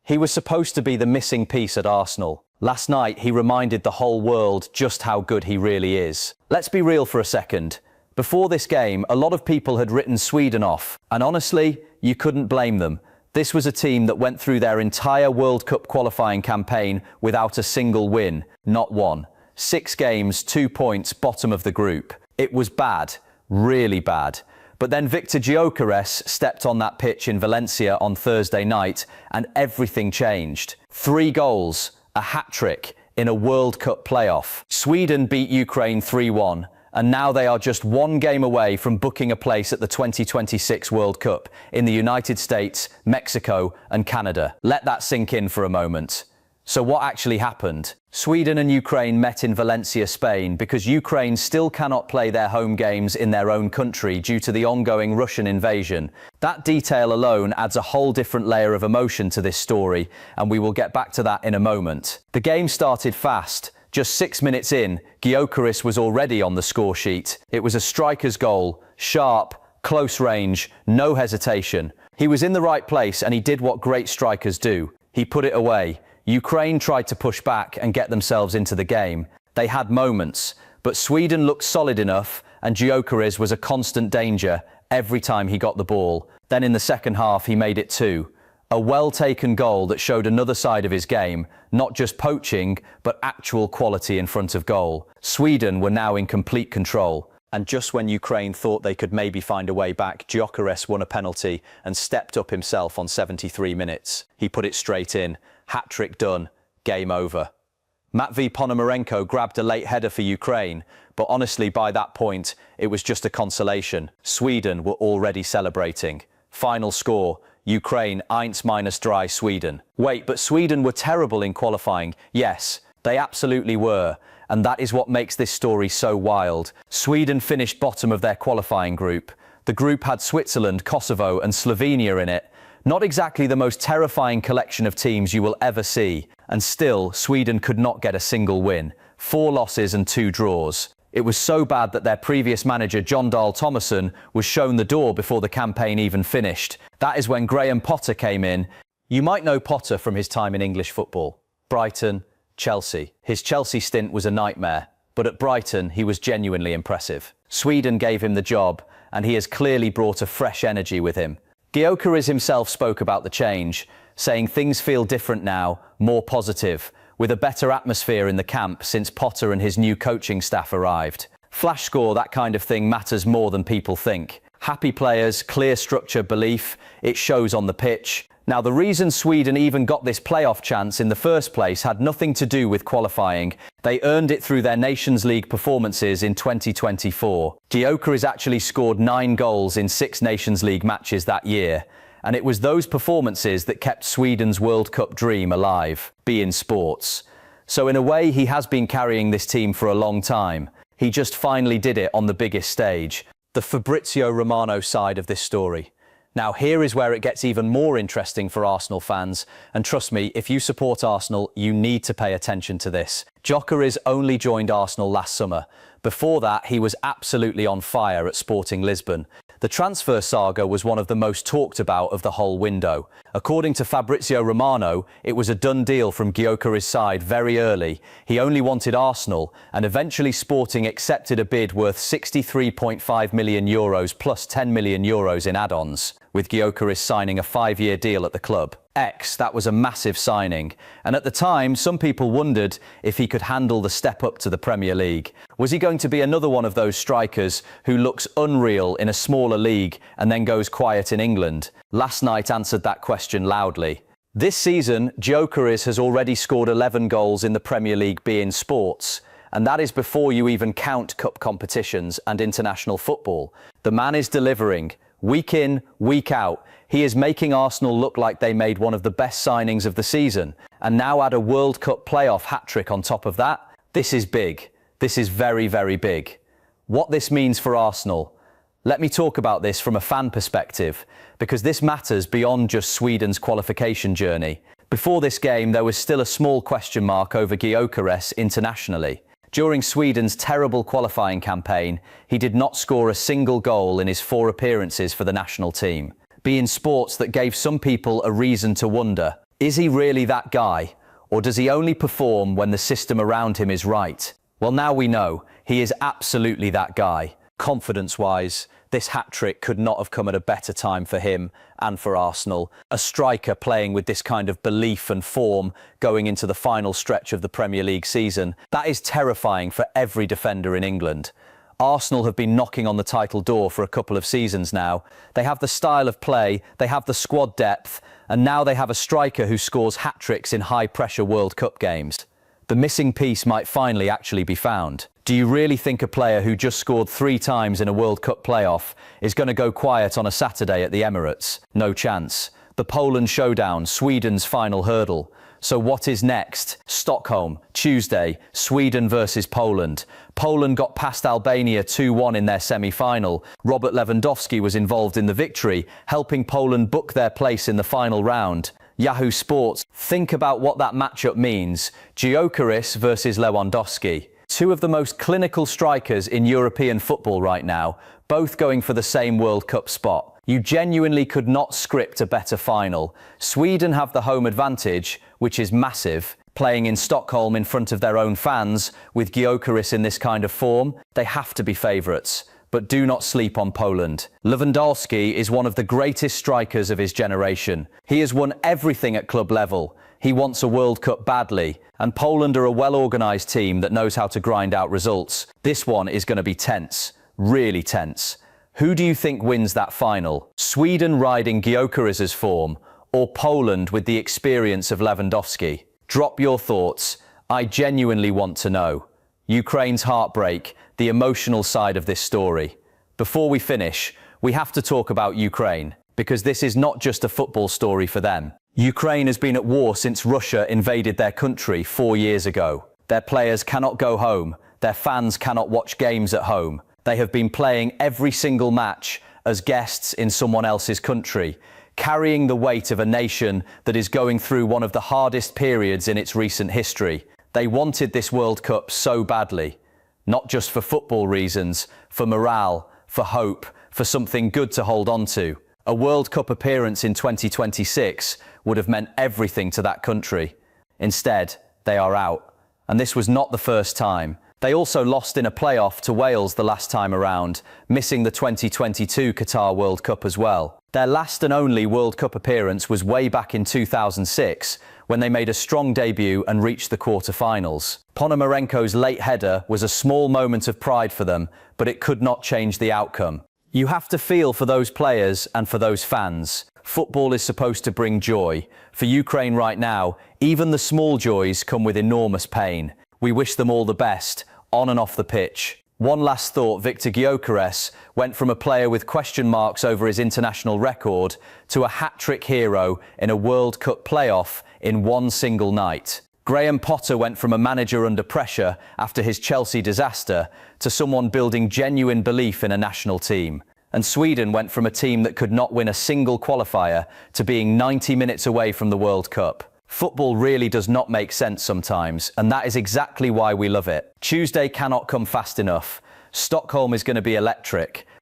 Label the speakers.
Speaker 1: He was supposed to be the missing piece at Arsenal. Last night, he reminded the whole world just how good he really is. Let's be real for a second. Before this game, a lot of people had written Sweden off, and honestly, you couldn't blame them. This was a team that went through their entire World Cup qualifying campaign without a single win, not one. 6 games, 2 points, bottom of the group. It was bad, really bad. But then Viktor Gyokeres stepped on that pitch in Valencia on Thursday night and everything changed. 3 goals, a hat-trick in a World Cup playoff. Sweden beat Ukraine 3-1, and now they are just 1 game away from booking a place at the 2026 World Cup in the United States, Mexico and Canada. Let that sink in for a moment. So what actually happened? Sweden and Ukraine met in Valencia, Spain, because Ukraine still cannot play their home games in their own country due to the ongoing Russian invasion. That detail alone adds a whole different layer of emotion to this story, and we will get back to that in a moment. The game started fast. Just 6 minutes in, Gyokeres was already on the score sheet. It was a striker's goal, sharp, close range, no hesitation. He was in the right place and he did what great strikers do. He put it away. Ukraine tried to push back and get themselves into the game. They had moments, but Sweden looked solid enough and Gyokeres was a constant danger every time he got the ball. Then in the second half he made it 2. A well-taken goal that showed another side of his game, not just poaching, but actual quality in front of goal. Sweden were now in complete control. And just when Ukraine thought they could maybe find a way back, Gyokeres won a penalty and stepped up himself on 73 minutes. He put it straight in. Hat-trick done. Game over. Matvei Ponomarenko grabbed a late header for Ukraine, but honestly by that point, it was just a consolation. Sweden were already celebrating. Final score, Ukraine 1-3 Sweden. Wait, but Sweden were terrible in qualifying. Yes, they absolutely were. And that is what makes this story so wild. Sweden finished bottom of their qualifying group. The group had Switzerland, Kosovo and Slovenia in it. Not exactly the most terrifying collection of teams you will ever see. And still, Sweden could not get a single win. 4 losses and 2 draws. It was so bad that their previous manager Jon Dahl Tomasson was shown the door before the campaign even finished. That is when Graham Potter came in. You might know Potter from his time in English football. Brighton, Chelsea. His Chelsea stint was a nightmare, but at Brighton he was genuinely impressive. Sweden gave him the job, and he has clearly brought a fresh energy with him. Gyokeres himself spoke about the change, saying things feel different now, more positive, with a better atmosphere in the camp since Potter and his new coaching staff arrived. Flash score, that kind of thing matters more than people think. Happy players, clear structure, belief, it shows on the pitch. Now, the reason Sweden even got this playoff chance in the first place had nothing to do with qualifying. They earned it through their Nations League performances in 2024. Gyokeres actually scored 9 goals in 6 Nations League matches that year. And it was those performances that kept Sweden's World Cup dream alive, beIN Sports. So in a way, he has been carrying this team for a long time. He just finally did it on the biggest stage. The Fabrizio Romano side of this story. Now here is where it gets even more interesting for Arsenal fans, and trust me, if you support Arsenal, you need to pay attention to this. Gyokeres only joined Arsenal last summer. Before that, he was absolutely on fire at Sporting Lisbon. The transfer saga was one of the most talked about of the whole window. According to Fabrizio Romano, it was a done deal from Gyokeres' side very early. He only wanted Arsenal, and eventually Sporting accepted a bid worth €63.5 million plus €10 million in add-ons, with Gyokeres signing a 5-year deal at the club. That was a massive signing, and at the time some people wondered if he could handle the step up to the Premier League. Was he going to be another one of those strikers who looks unreal in a smaller league and then goes quiet in England? Last night answered that question loudly. This season, Gyokeres has already scored 11 goals in the Premier League beIN Sports, and that is before you even count cup competitions and international football. The man is delivering, week in, week out. He is making Arsenal look like they made one of the best signings of the season, and now add a World Cup playoff hat-trick on top of that. This is big. This is very, very big. What this means for Arsenal. Let me talk about this from a fan perspective, because this matters beyond just Sweden's qualification journey. Before this game, there was still a small question mark over Gyokeres internationally. During Sweden's terrible qualifying campaign, he did not score a single goal in his 4 appearances for the national team. beIN Sports that gave some people a reason to wonder. Is he really that guy? Or does he only perform when the system around him is right? Well, now we know. He is absolutely that guy. Confidence-wise, this hat-trick could not have come at a better time for him and for Arsenal. A striker playing with this kind of belief and form going into the final stretch of the Premier League season, that is terrifying for every defender in England. Arsenal have been knocking on the title door for a couple of seasons now. They have the style of play, they have the squad depth, and now they have a striker who scores hat-tricks in high-pressure World Cup games. The missing piece might finally actually be found. Do you really think a player who just scored 3 times in a World Cup playoff is going to go quiet on a Saturday at the Emirates? No chance. The Poland showdown, Sweden's final hurdle. So what is next? Stockholm, Tuesday, Sweden versus Poland. Poland got past Albania 2-1 in their semi-final. Robert Lewandowski was involved in the victory, helping Poland book their place in the final round. Yahoo Sports, think about what that matchup means. Gyokeres versus Lewandowski. 2 of the most clinical strikers in European football right now, both going for the same World Cup spot. You genuinely could not script a better final. Sweden have the home advantage, which is massive. Playing in Stockholm in front of their own fans, with Gyokeres in this kind of form, they have to be favourites. But do not sleep on Poland. Lewandowski is one of the greatest strikers of his generation. He has won everything at club level. He wants a World Cup badly, and Poland are a well-organised team that knows how to grind out results. This one is going to be tense, really tense. Who do you think wins that final? Sweden riding Gyokeres' form, or Poland with the experience of Lewandowski? Drop your thoughts. I genuinely want to know. Ukraine's heartbreak, the emotional side of this story. Before we finish, we have to talk about Ukraine, because this is not just a football story for them. Ukraine has been at war since Russia invaded their country 4 years ago. Their players cannot go home. Their fans cannot watch games at home. They have been playing every single match as guests in someone else's country, carrying the weight of a nation that is going through one of the hardest periods in its recent history. They wanted this World Cup so badly, not just for football reasons, for morale, for hope, for something good to hold on to. A World Cup appearance in 2026 would have meant everything to that country. Instead, they are out. And this was not the first time. They also lost in a playoff to Wales the last time around, missing the 2022 Qatar World Cup as well. Their last and only World Cup appearance was way back in 2006, when they made a strong debut and reached the quarter-finals. Ponomarenko's late header was a small moment of pride for them, but it could not change the outcome. You have to feel for those players and for those fans. Football is supposed to bring joy. For Ukraine right now, even the small joys come with enormous pain. We wish them all the best, on and off the pitch. One last thought, Viktor Gyokeres went from a player with question marks over his international record to a hat-trick hero in a World Cup playoff in one single night. Graham Potter went from a manager under pressure after his Chelsea disaster to someone building genuine belief in a national team. And Sweden went from a team that could not win a single qualifier to being 90 minutes away from the World Cup. Football really does not make sense sometimes, and that is exactly why we love it. Tuesday cannot come fast enough. Stockholm is going to be electric.